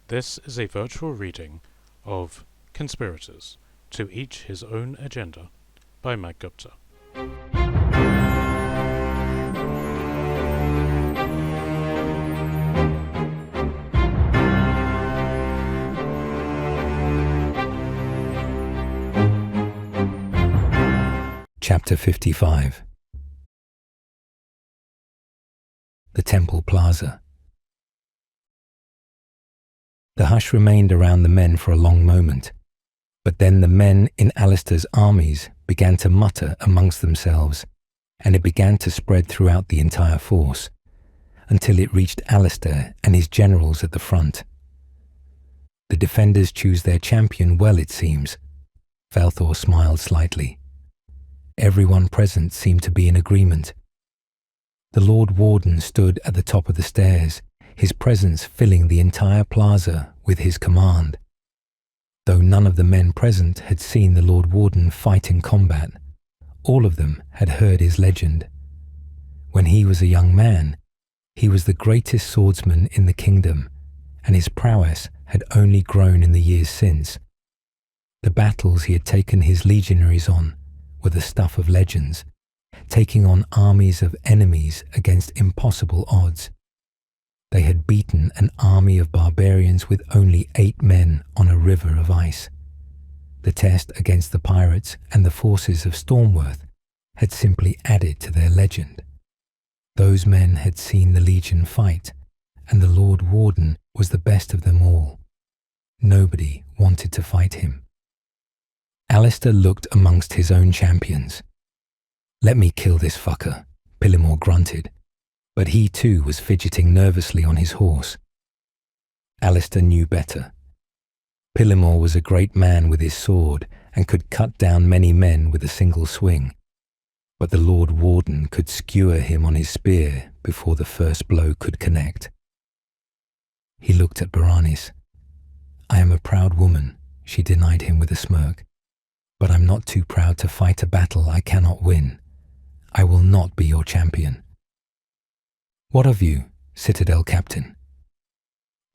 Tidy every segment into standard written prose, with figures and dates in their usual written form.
This is a virtual reading of Conspirators, To Each His Own Agenda by Matt Gupta. Chapter 55. The Temple Plaza. The hush remained around the men for a long moment, but then the men in Alistair's armies began to mutter amongst themselves, and it began to spread throughout the entire force, until it reached Alistair and his generals at the front. The defenders choose their champion well, it seems. Falthor smiled slightly. Everyone present seemed to be in agreement. The Lord Warden stood at the top of the stairs, his presence filling the entire plaza with his command. Though none of the men present had seen the Lord Warden fight in combat, all of them had heard his legend. When he was a young man, he was the greatest swordsman in the kingdom, and his prowess had only grown in the years since. The battles he had taken his legionaries on were the stuff of legends, taking on armies of enemies against impossible odds. They had beaten an army of barbarians with only 8 men on a river of ice. The test against the pirates and the forces of Stormworth had simply added to their legend. Those men had seen the Legion fight, and the Lord Warden was the best of them all. Nobody wanted to fight him. Alistair looked amongst his own champions. "Let me kill this fucker," Pillimore grunted, but he too was fidgeting nervously on his horse. Alistair knew better. Pillimore was a great man with his sword and could cut down many men with a single swing, but the Lord Warden could skewer him on his spear before the first blow could connect. He looked at Baranis. "I am a proud woman," she denied him with a smirk, "but I'm not too proud to fight a battle I cannot win. I will not be your champion." "What of you, Citadel Captain?"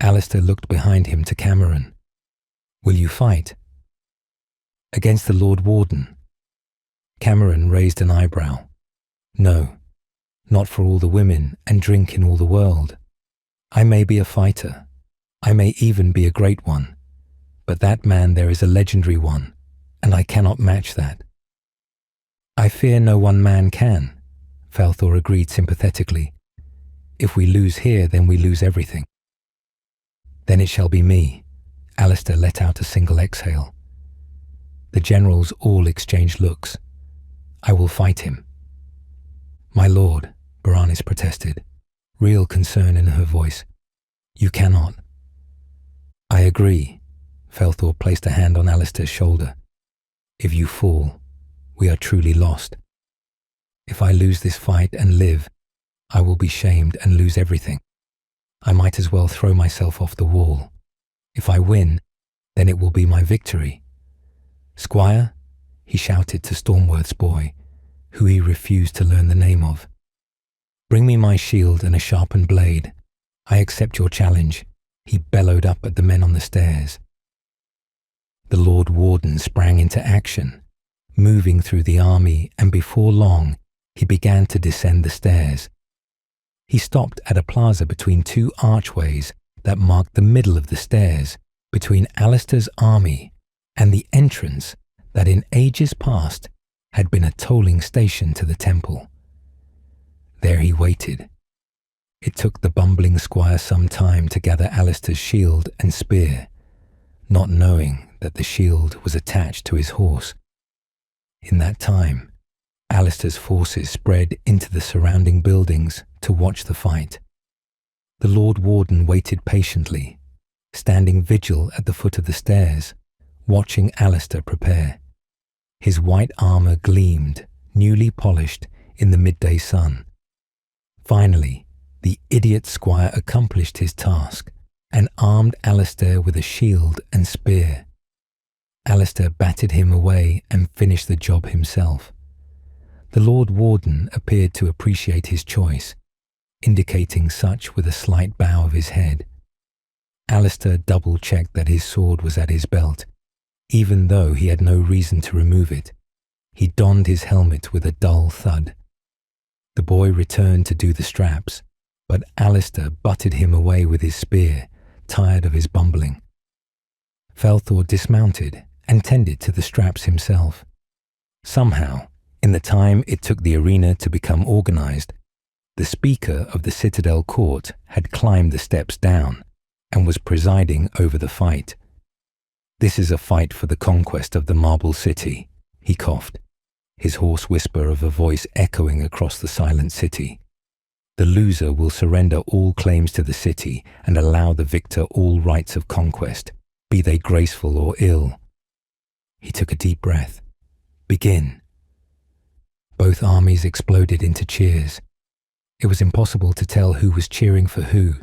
Alistair looked behind him to Cameron. "Will you fight?" "Against the Lord Warden?" Cameron raised an eyebrow. "No, not for all the women and drink in all the world. I may be a fighter. I may even be a great one. But that man there is a legendary one, and I cannot match that." "I fear no one man can," Falthor agreed sympathetically. "If we lose here, then we lose everything." "Then it shall be me." Alistair let out a single exhale. The generals all exchanged looks. "I will fight him." "My lord," Baranis protested, real concern in her voice. "You cannot." "I agree." Falthor placed a hand on Alistair's shoulder. "If you fall, we are truly lost. If I lose this fight and live, I will be shamed and lose everything. I might as well throw myself off the wall. If I win, then it will be my victory. Squire," he shouted to Stormworth's boy, who he refused to learn the name of, "bring me my shield and a sharpened blade. I accept your challenge," he bellowed up at the men on the stairs. The Lord Warden sprang into action, moving through the army, and before long, he began to descend the stairs. He stopped at a plaza between 2 archways that marked the middle of the stairs, between Alistair's army and the entrance that in ages past had been a tolling station to the temple. There he waited. It took the bumbling squire some time to gather Alistair's shield and spear, not knowing that the shield was attached to his horse. In that time, Alistair's forces spread into the surrounding buildings to watch the fight. The Lord Warden waited patiently, standing vigil at the foot of the stairs, watching Alistair prepare. His white armor gleamed, newly polished, in the midday sun. Finally, the idiot squire accomplished his task and armed Alistair with a shield and spear. Alistair batted him away and finished the job himself. The Lord Warden appeared to appreciate his choice, indicating such with a slight bow of his head. Alistair double-checked that his sword was at his belt, even though he had no reason to remove it. He donned his helmet with a dull thud. The boy returned to do the straps, but Alistair butted him away with his spear, tired of his bumbling. Felthor dismounted and tended to the straps himself. Somehow, in the time it took the arena to become organized, the Speaker of the Citadel Court had climbed the steps down and was presiding over the fight. "This is a fight for the conquest of the Marble City," he coughed, his hoarse whisper of a voice echoing across the silent city. "The loser will surrender all claims to the city and allow the victor all rights of conquest, be they graceful or ill." He took a deep breath. "Begin." Both armies exploded into cheers. It was impossible to tell who was cheering for who,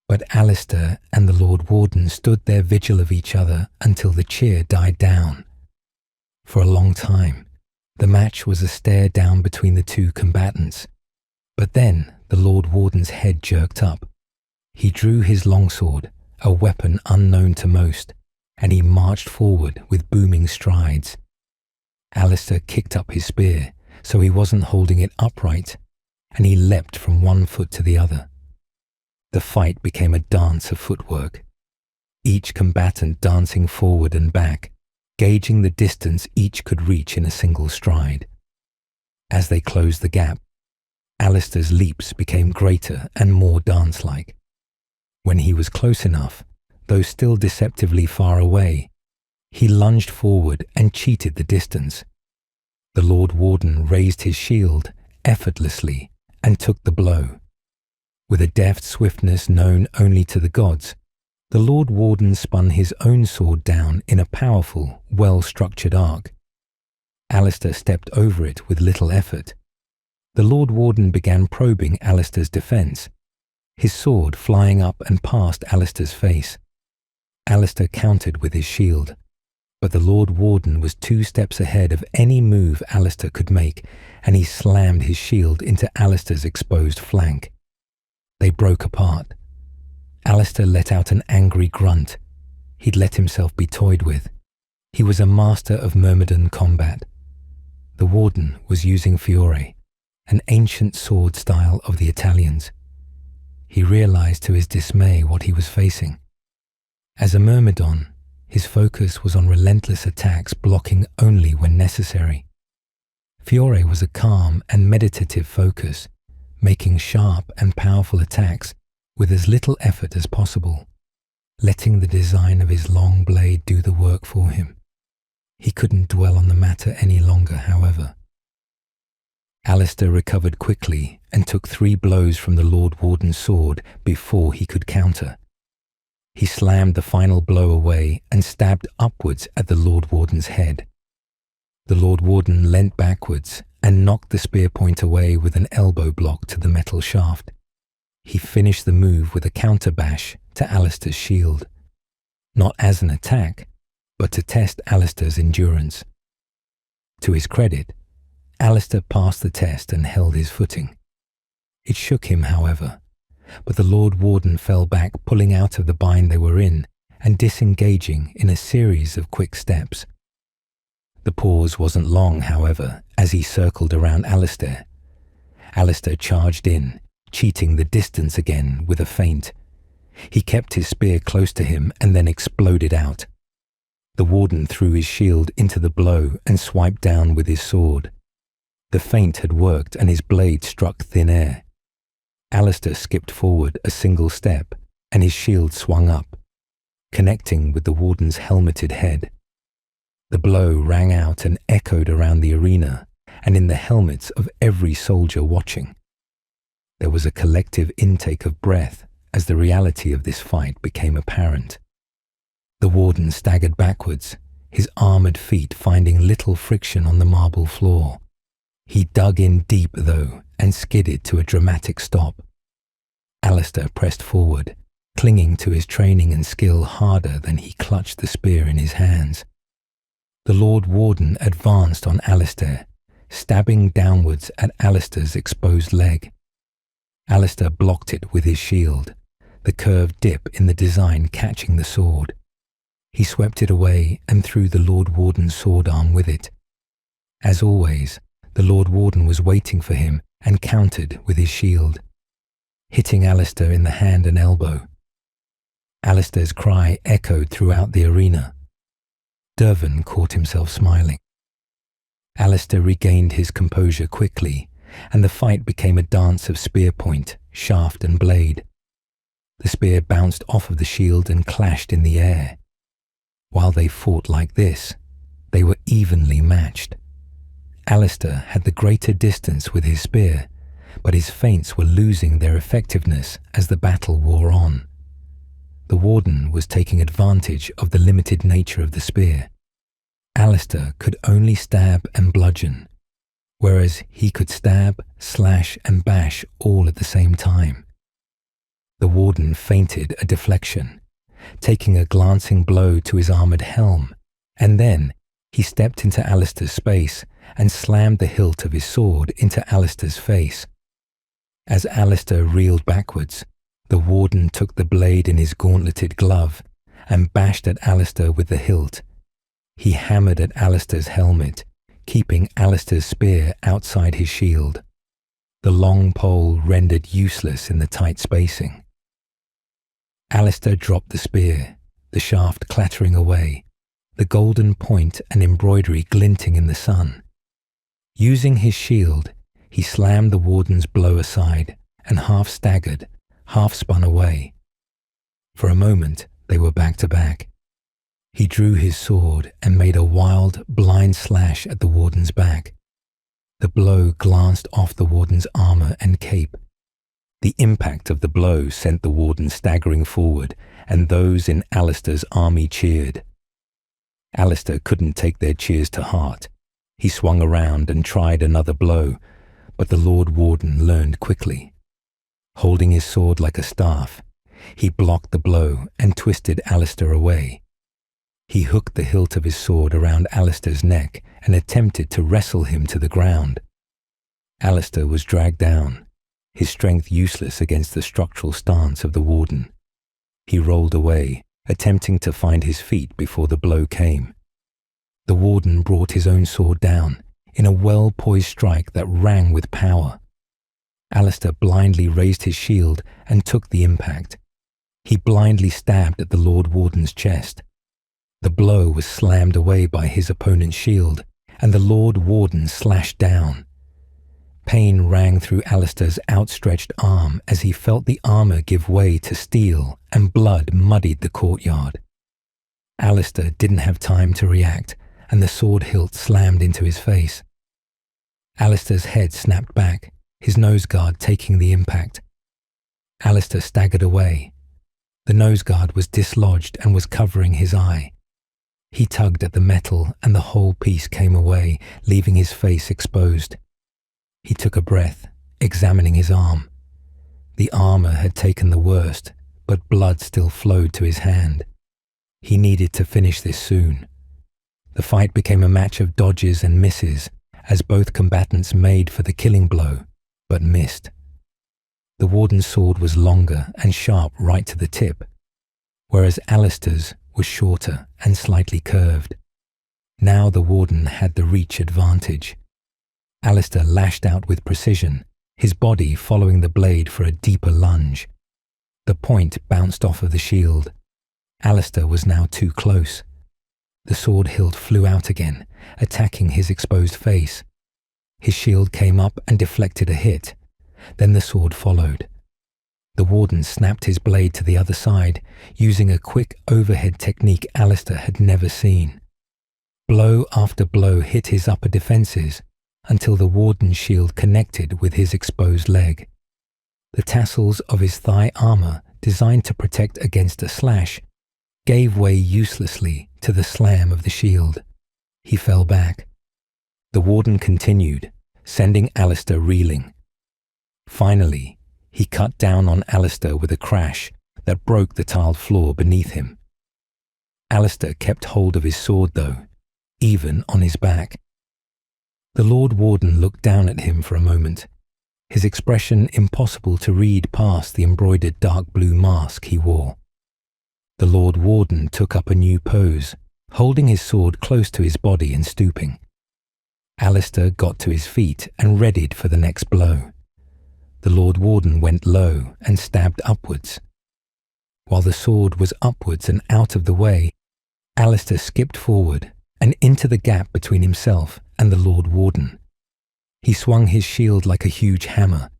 but Alistair and the Lord Warden stood their vigil of each other until the cheer died down. For a long time, the match was a stare down between the two combatants. But then the Lord Warden's head jerked up. He drew his longsword, a weapon unknown to most, and he marched forward with booming strides. Alistair kicked up his spear, so he wasn't holding it upright, and he leapt from one foot to the other. The fight became a dance of footwork, each combatant dancing forward and back, gauging the distance each could reach in a single stride. As they closed the gap, Alistair's leaps became greater and more dance-like. When he was close enough, though still deceptively far away, he lunged forward and cheated the distance. The Lord Warden raised his shield effortlessly and took the blow. With a deft swiftness known only to the gods, the Lord Warden spun his own sword down in a powerful, well-structured arc. Alistair stepped over it with little effort. The Lord Warden began probing Alistair's defense, his sword flying up and past Alistair's face. Alistair countered with his shield, but the Lord Warden was 2 steps ahead of any move Alistair could make, and he slammed his shield into Alistair's exposed flank. They broke apart. Alistair let out an angry grunt. He'd let himself be toyed with. He was a master of Myrmidon combat. The Warden was using Fiore, an ancient sword style of the Italians. He realized to his dismay what he was facing. As a Myrmidon, his focus was on relentless attacks, blocking only when necessary. Fiore was a calm and meditative focus, making sharp and powerful attacks with as little effort as possible, letting the design of his long blade do the work for him. He couldn't dwell on the matter any longer, however. Alistair recovered quickly and took 3 blows from the Lord Warden's sword before he could counter. He slammed the final blow away and stabbed upwards at the Lord Warden's head. The Lord Warden leant backwards and knocked the spear point away with an elbow block to the metal shaft. He finished the move with a counter bash to Alistair's shield, not as an attack, but to test Alistair's endurance. To his credit, Alistair passed the test and held his footing. It shook him, however, but the Lord Warden fell back, pulling out of the bind they were in and disengaging in a series of quick steps. The pause wasn't long, however, as he circled around Alistair. Alistair charged in, cheating the distance again with a feint. He kept his spear close to him and then exploded out. The Warden threw his shield into the blow and swiped down with his sword. The feint had worked and his blade struck thin air. Alistair skipped forward a single step and his shield swung up, connecting with the Warden's helmeted head. The blow rang out and echoed around the arena and in the helmets of every soldier watching. There was a collective intake of breath as the reality of this fight became apparent. The Warden staggered backwards, his armored feet finding little friction on the marble floor. He dug in deep, though, and skidded to a dramatic stop. Alistair pressed forward, clinging to his training and skill harder than he clutched the spear in his hands. The Lord Warden advanced on Alistair, stabbing downwards at Alistair's exposed leg. Alistair blocked it with his shield, the curved dip in the design catching the sword. He swept it away and threw the Lord Warden's sword arm with it. As always, the Lord Warden was waiting for him and countered with his shield, hitting Alistair in the hand and elbow. Alistair's cry echoed throughout the arena. Dervan caught himself smiling. Alistair regained his composure quickly, and the fight became a dance of spear point, shaft and blade. The spear bounced off of the shield and clashed in the air. While they fought like this, they were evenly matched. Alistair had the greater distance with his spear, but his feints were losing their effectiveness as the battle wore on. The Warden was taking advantage of the limited nature of the spear. Alistair could only stab and bludgeon, whereas he could stab, slash and bash all at the same time. The Warden feinted a deflection, taking a glancing blow to his armoured helm, and then he stepped into Alistair's space and slammed the hilt of his sword into Alistair's face. As Alistair reeled backwards, the Warden took the blade in his gauntleted glove and bashed at Alistair with the hilt. He hammered at Alistair's helmet, keeping Alistair's spear outside his shield, the long pole rendered useless in the tight spacing. Alistair dropped the spear, the shaft clattering away, the golden point and embroidery glinting in the sun. Using his shield, he slammed the Warden's blow aside and half staggered, half spun away. For a moment, they were back to back. He drew his sword and made a wild, blind slash at the Warden's back. The blow glanced off the Warden's armour and cape. The impact of the blow sent the Warden staggering forward, and those in Alistair's army cheered. Alistair couldn't take their cheers to heart. He swung around and tried another blow, but the Lord Warden learned quickly. Holding his sword like a staff, he blocked the blow and twisted Alistair away. He hooked the hilt of his sword around Alistair's neck and attempted to wrestle him to the ground. Alistair was dragged down, his strength useless against the structural stance of the Warden. He rolled away, attempting to find his feet before the blow came. The Warden brought his own sword down, in a well-poised strike that rang with power. Alistair blindly raised his shield and took the impact. He blindly stabbed at the Lord Warden's chest. The blow was slammed away by his opponent's shield, and the Lord Warden slashed down. Pain rang through Alistair's outstretched arm as he felt the armour give way to steel, and blood muddied the courtyard. Alistair didn't have time to react, and the sword hilt slammed into his face. Alistair's head snapped back, his nose guard taking the impact. Alistair staggered away. The nose guard was dislodged and was covering his eye. He tugged at the metal and the whole piece came away, leaving his face exposed. He took a breath, examining his arm. The armour had taken the worst, but blood still flowed to his hand. He needed to finish this soon. The fight became a match of dodges and misses, as both combatants made for the killing blow, but missed. The Warden's sword was longer and sharp right to the tip, whereas Alistair's was shorter and slightly curved. Now the Warden had the reach advantage. Alistair lashed out with precision, his body following the blade for a deeper lunge. The point bounced off of the shield. Alistair was now too close. The sword hilt flew out again, attacking his exposed face. His shield came up and deflected a hit. Then the sword followed. The Warden snapped his blade to the other side, using a quick overhead technique Alistair had never seen. Blow after blow hit his upper defences, until the Warden's shield connected with his exposed leg. The tassels of his thigh armour, designed to protect against a slash, gave way uselessly to the slam of the shield. He fell back. The Warden continued, sending Alistair reeling. Finally, he cut down on Alistair with a crash that broke the tiled floor beneath him. Alistair kept hold of his sword though, even on his back. The Lord Warden looked down at him for a moment. his expression impossible to read past the embroidered dark blue mask he wore. The Lord Warden took up a new pose, holding his sword close to his body and stooping. Alistair got to his feet and readied for the next blow. The Lord Warden went low and stabbed upwards. While the sword was upwards and out of the way, Alistair skipped forward and into the gap between himself and the Lord Warden. He swung his shield like a huge hammer,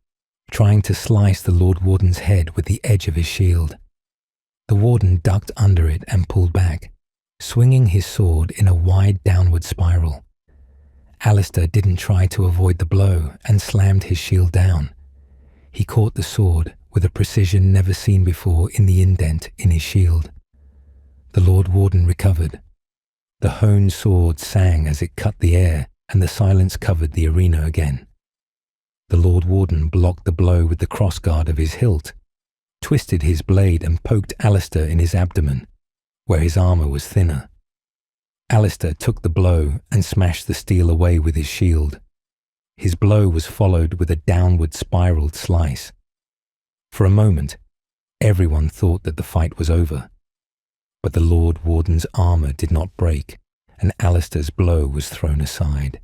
trying to slice the Lord Warden's head with the edge of his shield. The Warden ducked under it and pulled back, swinging his sword in a wide downward spiral. Alistair didn't try to avoid the blow and slammed his shield down. He caught the sword with a precision never seen before in the indent in his shield. The Lord Warden recovered. The honed sword sang as it cut the air, and the silence covered the arena again. The Lord Warden blocked the blow with the crossguard of his hilt, twisted his blade and poked Alistair in his abdomen, where his armour was thinner. Alistair took the blow and smashed the steel away with his shield. His blow was followed with a downward spiraled slice. For a moment, everyone thought that the fight was over. But the Lord Warden's armour did not break, and Alistair's blow was thrown aside.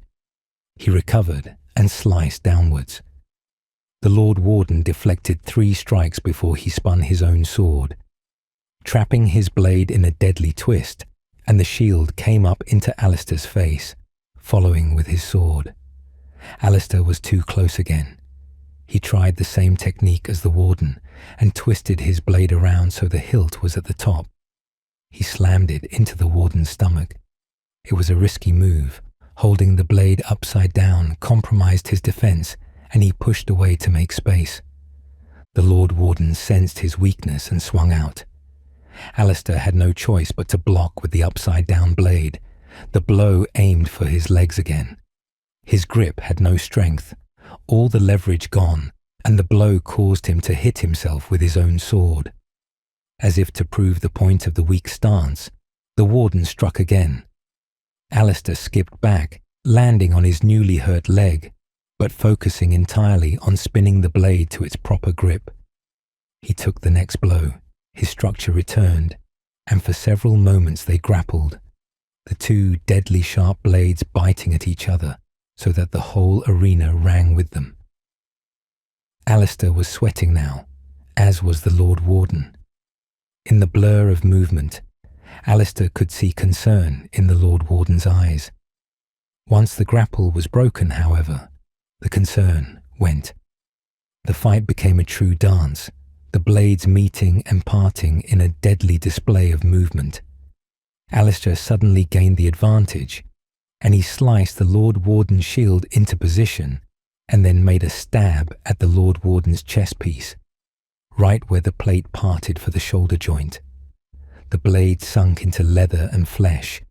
He recovered and sliced downwards. The Lord Warden deflected 3 strikes before he spun his own sword, trapping his blade in a deadly twist, and the shield came up into Alistair's face, following with his sword. Alistair was too close again. He tried the same technique as the Warden and twisted his blade around so the hilt was at the top. He slammed it into the Warden's stomach. It was a risky move. Holding the blade upside down compromised his defense, and he pushed away to make space. The Lord Warden sensed his weakness and swung out. Alistair had no choice but to block with the upside-down blade. The blow aimed for his legs again. His grip had no strength, all the leverage gone, and the blow caused him to hit himself with his own sword. As if to prove the point of the weak stance, the Warden struck again. Alistair skipped back, landing on his newly hurt leg, but focusing entirely on spinning the blade to its proper grip. He took the next blow. His structure returned, and for several moments they grappled, the 2 deadly sharp blades biting at each other so that the whole arena rang with them. Alistair was sweating now, as was the Lord Warden. In the blur of movement, Alistair could see concern in the Lord Warden's eyes. Once the grapple was broken, however, the concern went. The fight became a true dance, the blades meeting and parting in a deadly display of movement. Alistair suddenly gained the advantage, and he sliced the Lord Warden's shield into position and then made a stab at the Lord Warden's chest piece, right where the plate parted for the shoulder joint. The blade sunk into leather and flesh,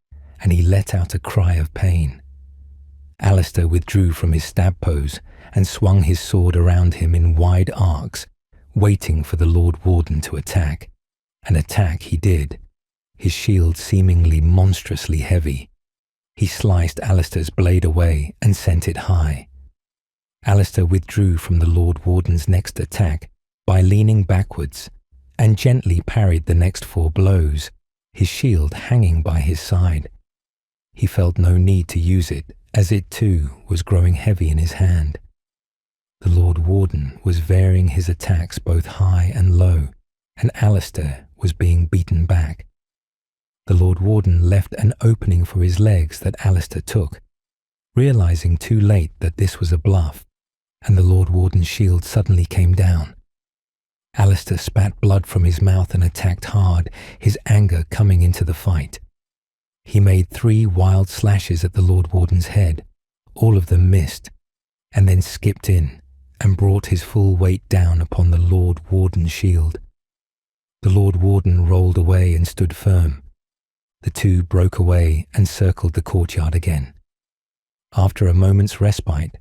and he let out a cry of pain. Alistair withdrew from his stab pose and swung his sword around him in wide arcs, waiting for the Lord Warden to attack. An attack he did, his shield seemingly monstrously heavy. He sliced Alistair's blade away and sent it high. Alistair withdrew from the Lord Warden's next attack by leaning backwards and gently parried the next 4 blows, his shield hanging by his side. He felt no need to use it, as it too was growing heavy in his hand. The Lord Warden was varying his attacks both high and low, and Alistair was being beaten back. The Lord Warden left an opening for his legs that Alistair took, realizing too late that this was a bluff, and the Lord Warden's shield suddenly came down. Alistair spat blood from his mouth and attacked hard, his anger coming into the fight. He made 3 wild slashes at the Lord Warden's head, all of them missed, and then skipped in and brought his full weight down upon the Lord Warden's shield. The Lord Warden rolled away and stood firm. The 2 broke away and circled the courtyard again. After a moment's respite,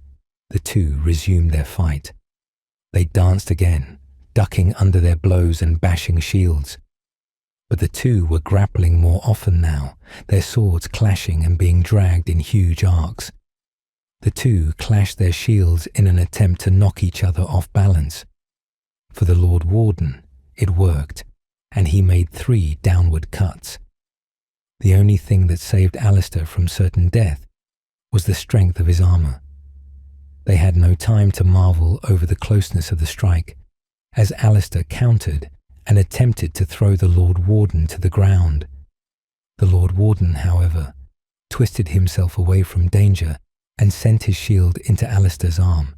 the 2 resumed their fight. They danced again, ducking under their blows and bashing shields. But the 2 were grappling more often now, their swords clashing and being dragged in huge arcs. The two clashed their shields in an attempt to knock each other off balance. For the Lord Warden, it worked, and he made 3 downward cuts. The only thing that saved Alistair from certain death was the strength of his armor. They had no time to marvel over the closeness of the strike, as Alistair countered and attempted to throw the Lord Warden to the ground. The Lord Warden, however, twisted himself away from danger and sent his shield into Alistair's arm.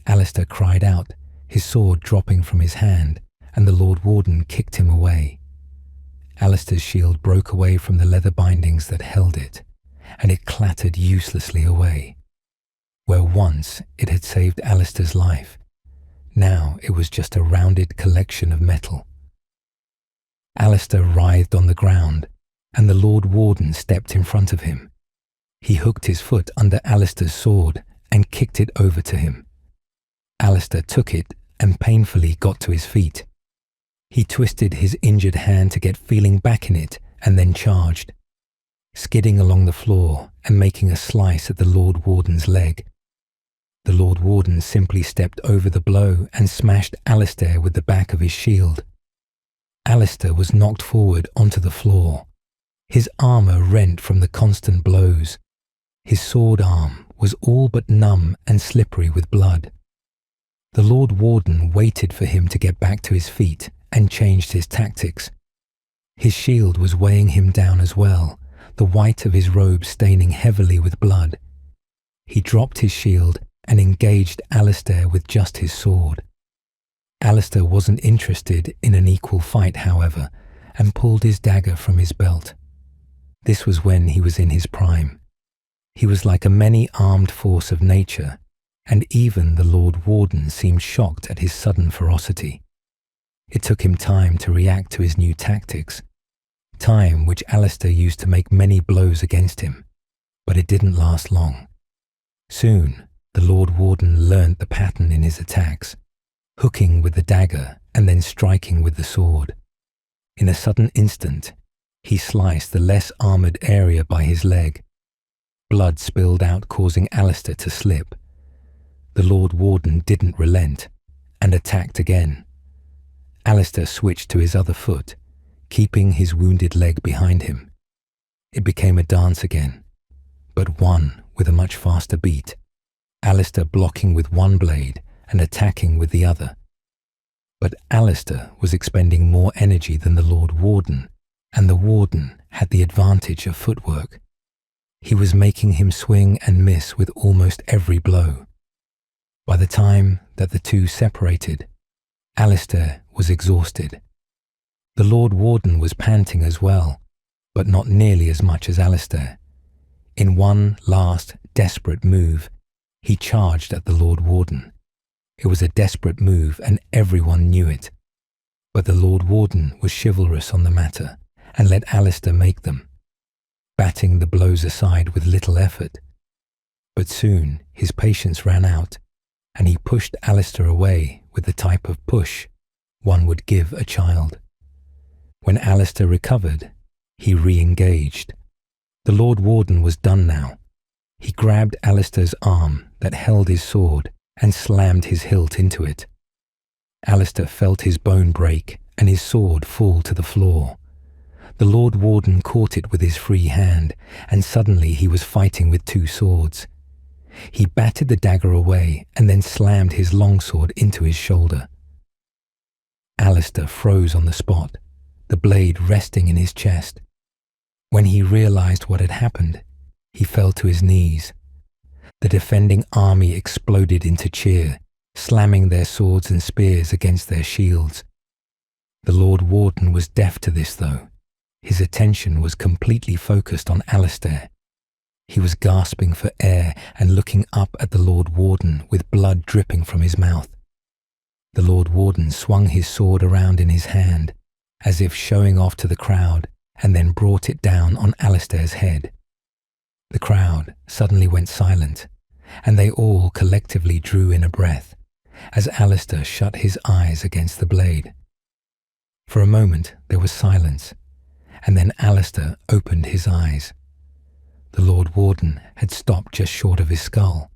Alistair cried out, his sword dropping from his hand, and the Lord Warden kicked him away. Alistair's shield broke away from the leather bindings that held it, and it clattered uselessly away. Where once it had saved Alistair's life, now it was just a rounded collection of metal. Alistair writhed on the ground, and the Lord Warden stepped in front of him. He hooked his foot under Alistair's sword and kicked it over to him. Alistair took it and painfully got to his feet. He twisted his injured hand to get feeling back in it and then charged, skidding along the floor and making a slice at the Lord Warden's leg. The Lord Warden simply stepped over the blow and smashed Alistair with the back of his shield. Alistair was knocked forward onto the floor. His armor rent from the constant blows. His sword arm was all but numb and slippery with blood. The Lord Warden waited for him to get back to his feet and changed his tactics. His shield was weighing him down as well, the white of his robe staining heavily with blood. He dropped his shield and engaged Alistair with just his sword. Alistair wasn't interested in an equal fight, however, and pulled his dagger from his belt. This was when he was in his prime. He was like a many-armed force of nature, and even the Lord Warden seemed shocked at his sudden ferocity. It took him time to react to his new tactics, time which Alistair used to make many blows against him, but it didn't last long. Soon, the Lord Warden learnt the pattern in his attacks, hooking with the dagger and then striking with the sword. In a sudden instant, he sliced the less armoured area by his leg. Blood spilled out, causing Alistair to slip. The Lord Warden didn't relent and attacked again. Alistair switched to his other foot, keeping his wounded leg behind him. It became a dance again, but one with a much faster beat, Alistair blocking with one blade and attacking with the other. But Alistair was expending more energy than the Lord Warden, and the Warden had the advantage of footwork. He was making him swing and miss with almost every blow. By the time that the two separated, Alistair was exhausted. The Lord Warden was panting as well, but not nearly as much as Alistair. In one last, desperate move, he charged at the Lord Warden. It was a desperate move and everyone knew it. But the Lord Warden was chivalrous on the matter and let Alistair make them, batting the blows aside with little effort. But soon his patience ran out, and he pushed Alistair away with the type of push one would give a child. When Alistair recovered, he re-engaged. The Lord Warden was done now. He grabbed Alistair's arm that held his sword and slammed his hilt into it. Alistair felt his bone break and his sword fall to the floor. The Lord Warden caught it with his free hand, and suddenly he was fighting with two swords. He batted the dagger away and then slammed his longsword into his shoulder. Alistair froze on the spot, the blade resting in his chest. When he realized what had happened, he fell to his knees. The defending army exploded into cheer, slamming their swords and spears against their shields. The Lord Warden was deaf to this, though. His attention was completely focused on Alistair. He was gasping for air and looking up at the Lord Warden with blood dripping from his mouth. The Lord Warden swung his sword around in his hand, as if showing off to the crowd, and then brought it down on Alistair's head. The crowd suddenly went silent, and they all collectively drew in a breath, as Alistair shut his eyes against the blade. For a moment there was silence, and then Alistair opened his eyes. The Lord Warden had stopped just short of his skull,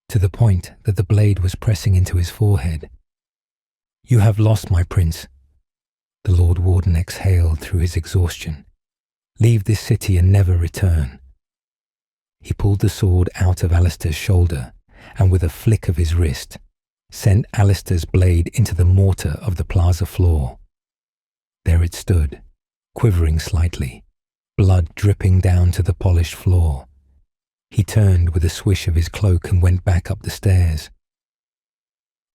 to the point that the blade was pressing into his forehead. "You have lost, my prince." The Lord Warden exhaled through his exhaustion. "Leave this city and never return." He pulled the sword out of Alistair's shoulder and with a flick of his wrist, sent Alistair's blade into the mortar of the plaza floor. There it stood, quivering slightly, blood dripping down to the polished floor. He turned with a swish of his cloak and went back up the stairs.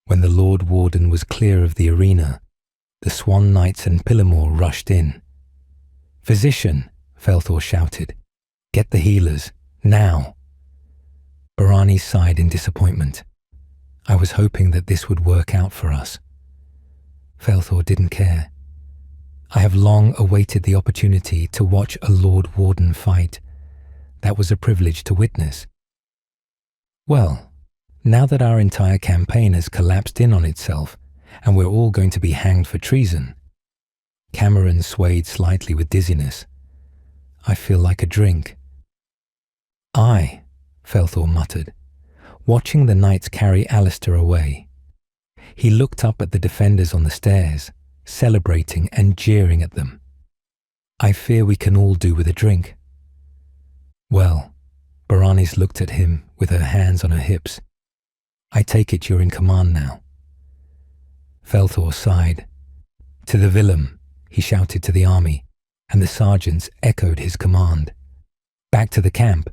When the Lord Warden was clear of the arena, the Swan Knights and Pillamore rushed in. "Physician," Felthor shouted, "get the healers, now!" Barani sighed in disappointment. "I was hoping that this would work out for us." Felthor didn't care. "I have long awaited the opportunity to watch a Lord Warden fight. That was a privilege to witness." "Well, now that our entire campaign has collapsed in on itself and we're all going to be hanged for treason," Cameron swayed slightly with dizziness, "I feel like a drink." "Aye," Felthor muttered, watching the knights carry Alistair away. He looked up at the defenders on the stairs, celebrating and jeering at them. "I fear we can all do with a drink." "Well," Baranis looked at him with her hands on her hips, "I take it you're in command now." Felthor sighed. "To the Willem," he shouted to the army, and the sergeants echoed his command. "Back to the camp."